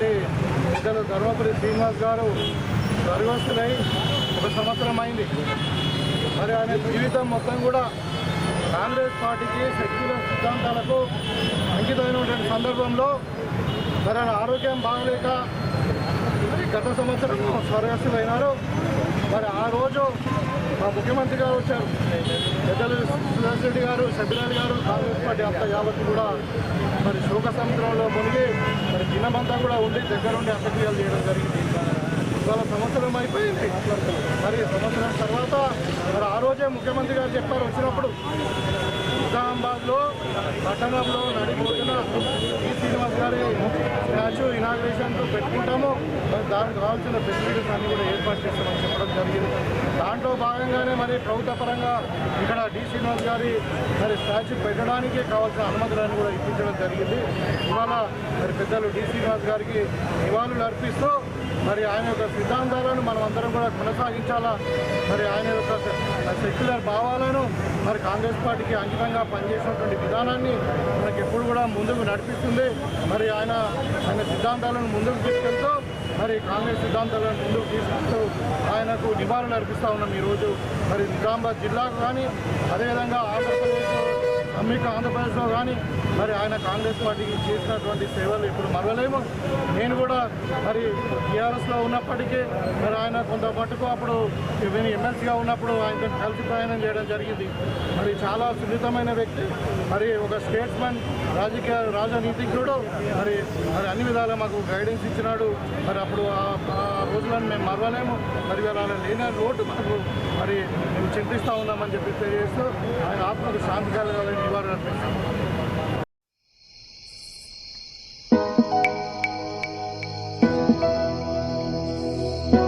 అయినటువంటి పెద్దలు ధర్మపురి శ్రీనివాస్ గారు స్వర్గస్థులై 1 సంవత్సరం అయింది. మరి ఆయన జీవితం మొత్తం కూడా కాంగ్రెస్ పార్టీకి సెక్యులర్ సిద్ధాంతాలకు అంకితమైనటువంటి సందర్భంలో మరి ఆయన ఆరోగ్యం బాగలేక గత సంవత్సరం స్వర్గస్థులైనారు. మరి ఆ రోజు మా ముఖ్యమంత్రి గారు వచ్చారు, పెద్దలు సురేష్ రెడ్డి గారు, షబీర్ గారు, కాంగ్రెస్ పార్టీ అంతా యావత్తు కూడా మరి శోక సముద్రంలో మునిగి మరి దినమంతా కూడా ఉండి దగ్గరుండి అంత్యక్రియలు చేయడం జరిగింది. ఇవాళ సంవత్సరం అయిపోయింది. మరి సంవత్సరం తర్వాత మరి ఆ రోజే ముఖ్యమంత్రి గారు చెప్పారు వచ్చినప్పుడు, నిజామాబాద్లో పట్టణంలో నడిపోతున్న శ్రీనివాస్ గారి స్టాచ్యూ ఇనాగ్రేషన్ పెట్టుకుంటాము, దానికి కావాల్సిన ఫెసిలిటీస్ అన్ని కూడా ఏర్పాటు చేస్తామని చెప్పడం జరిగింది. దాంట్లో భాగంగానే మరి ప్రభుత్వ పరంగా ఇక్కడ శ్రీనివాస్ గారి మరి స్టాచ్యూ పెట్టడానికి కావాల్సిన అనుమతులను కూడా ఇప్పించడం జరిగింది. ఇవాళ మరి పెద్దలు శ్రీనివాస్ గారికి నివాళులు అర్పిస్తూ మరి ఆయన యొక్క సిద్ధాంతాలను మనం అందరం కూడా కొనసాగించాలా, మరి ఆయన యొక్క సెక్యులర్ భావాలను మరి కాంగ్రెస్ పార్టీకి అంకితంగా పనిచేసినటువంటి విధానాన్ని మనకి ఎప్పుడు కూడా ముందుకు నడిపిస్తుంది. మరి ఆయన సిద్ధాంతాలను ముందుకు తీసుకెళ్తూ మరి కాంగ్రెస్ సిద్ధాంతాలను ముందుకు తీసుకెళ్తూ ఆయనకు నివాళులు అర్పిస్తూ ఉన్నాం ఈరోజు. మరి నిజామాబాద్ జిల్లాకు కానీ అదేవిధంగా ఆంధ్రప్రదేశ్లో కానీ మరి ఆయన కాంగ్రెస్ పార్టీకి చేసినటువంటి సేవలు ఇప్పుడు మరవలేము. నేను కూడా మరి టీఆర్ఎస్లో ఉన్నప్పటికీ మరి ఆయన కొంత మట్టుకు అప్పుడు ఎమ్మెల్సీగా ఉన్నప్పుడు ఆయనతో కలిసి ప్రయాణం చేయడం జరిగింది. మరి చాలా సున్నితమైన వ్యక్తి, మరి ఒక స్టేట్స్మెన్, రాజనీతిజ్ఞుడు. మరి అన్ని విధాలా మాకు గైడెన్స్ ఇచ్చినాడు. మరి అప్పుడు ఆ రోజులను మేము మరవలేము. మరి అలా లేని రోడ్డు మాకు మరి మేము చింతిస్తూ ఉన్నామని చెప్పి తెలియజేస్తూ ఆయన ఆత్మకు శాంతి కలగాలని నివారణ అర్పిస్తాము.